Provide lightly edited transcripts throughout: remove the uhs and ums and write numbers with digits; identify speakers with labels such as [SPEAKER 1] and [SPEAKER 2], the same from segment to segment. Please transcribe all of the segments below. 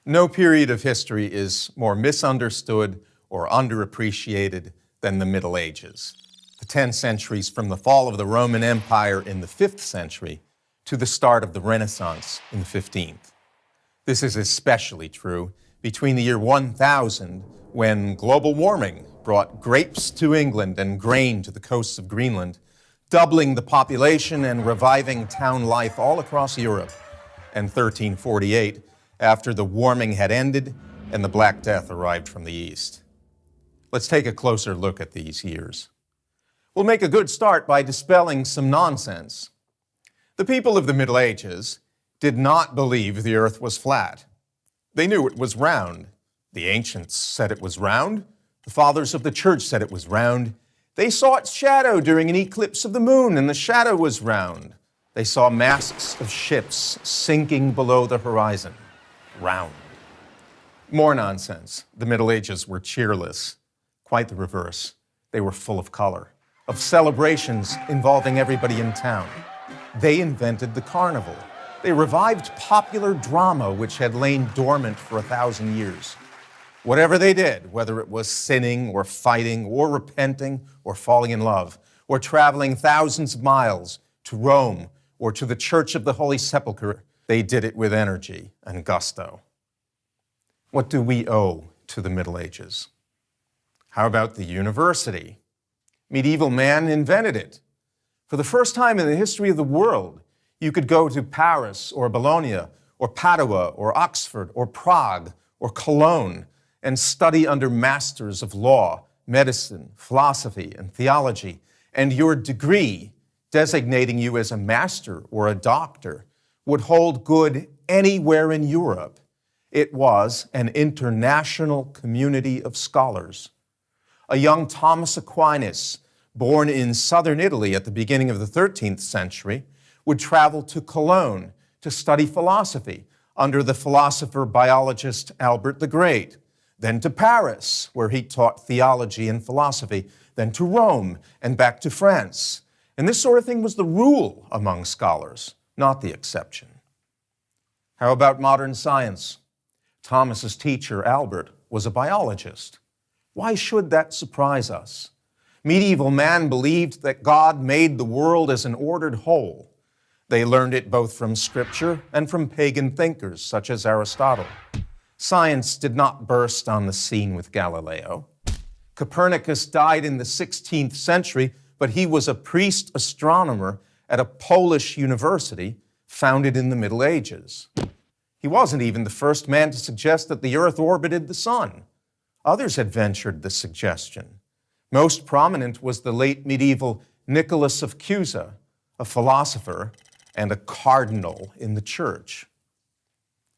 [SPEAKER 1] No period of history is more misunderstood or underappreciated than the Middle Ages. The 10 centuries from the fall of the Roman Empire in the 5th century to the start of the Renaissance in the 15th. This is especially true between the year 1000, when global warming brought grapes to England and grain to the coasts of Greenland, doubling the population and reviving town life all across Europe, and 1348, after the warming had ended and the Black Death arrived from the east. Let's take a closer look at these years. We'll make a good start by dispelling some nonsense. The people of the Middle Ages did not believe the earth was flat. They knew it was round. The ancients said it was round. The fathers of the church said it was round. They saw its shadow during an eclipse of the moon, and the shadow was round. They saw masts of ships sinking below the horizon. Round. More nonsense. The Middle Ages were cheerless. Quite the reverse. They were full of color, of celebrations involving everybody in town. They invented the carnival. They revived popular drama, which had lain dormant for 1,000 years. Whatever they did, whether it was sinning or fighting or repenting or falling in love or traveling thousands of miles to Rome or to the Church of the Holy Sepulchre, they did it with energy and gusto. What do we owe to the Middle Ages? How about the university? Medieval man invented it. For the first time in the history of the world, you could go to Paris or Bologna or Padua or Oxford or Prague or Cologne and study under masters of law, medicine, philosophy, and theology, and your degree, designating you as a master or a doctor, would hold good anywhere in Europe. It was an international community of scholars. A young Thomas Aquinas, born in southern Italy at the beginning of the 13th century, would travel to Cologne to study philosophy under the philosopher-biologist Albert the Great, then to Paris, where he taught theology and philosophy, then to Rome and back to France. And this sort of thing was the rule among scholars, not the exception. How about modern science? Thomas's teacher, Albert, was a biologist. Why should that surprise us? Medieval man believed that God made the world as an ordered whole. They learned it both from Scripture and from pagan thinkers such as Aristotle. Science did not burst on the scene with Galileo. Copernicus died in the 16th century, but he was a priest astronomer at a Polish university founded in the Middle Ages. He wasn't even the first man to suggest that the earth orbited the sun. Others had ventured the suggestion. Most prominent was the late medieval Nicholas of Cusa, a philosopher and a cardinal in the church.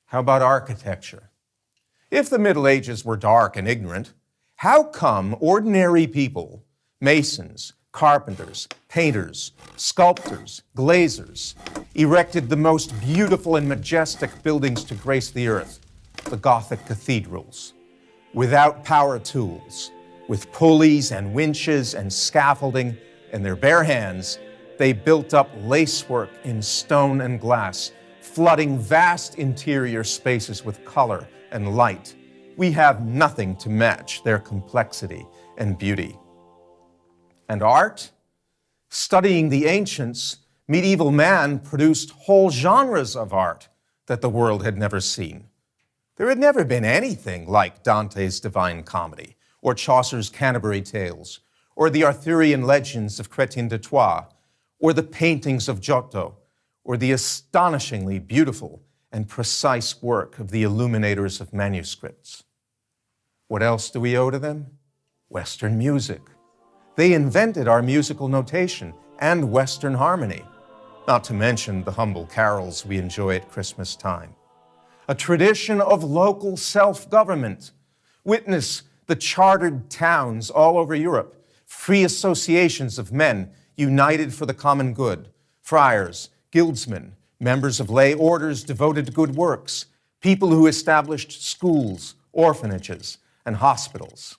[SPEAKER 1] How about architecture? If the Middle Ages were dark and ignorant, how come ordinary people, masons, carpenters, painters, sculptors, glazers, erected the most beautiful and majestic buildings to grace the earth, the Gothic cathedrals, without power tools, with pulleys and winches and scaffolding in their bare hands? They built up lacework in stone and glass, flooding vast interior spaces with color and light. We have nothing to match their complexity and beauty. And art? Studying the ancients, medieval man produced whole genres of art that the world had never seen. There had never been anything like Dante's Divine Comedy, or Chaucer's Canterbury Tales, or the Arthurian legends of Chrétien de Troyes, or the paintings of Giotto, or the astonishingly beautiful and precise work of the illuminators of manuscripts. What else do we owe to them? Western music. They invented our musical notation and Western harmony, not to mention the humble carols we enjoy at Christmas time. A tradition of local self-government. Witness the chartered towns all over Europe, free associations of men united for the common good, friars, guildsmen, members of lay orders devoted to good works, people who established schools, orphanages, and hospitals.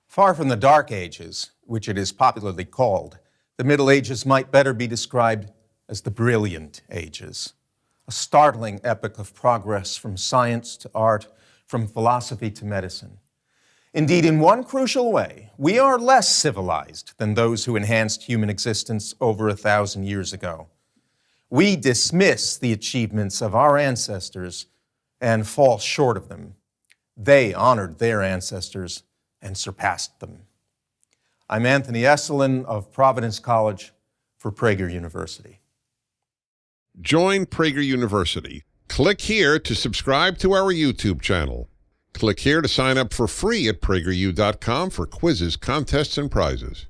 [SPEAKER 1] Far from the Dark Ages, which it is popularly called, the Middle Ages might better be described as the brilliant ages. a startling epoch of progress from science to art, from philosophy to medicine. Indeed, in one crucial way, we are less civilized than those who enhanced human existence over 1,000 years ago. We dismiss the achievements of our ancestors and fall short of them. They honored their ancestors and surpassed them. I'm Anthony Esselin of Providence College for Prager University.
[SPEAKER 2] Join Prager University. Click here to subscribe to our YouTube channel. Click here to sign up for free at prageru.com for quizzes, contests, and prizes.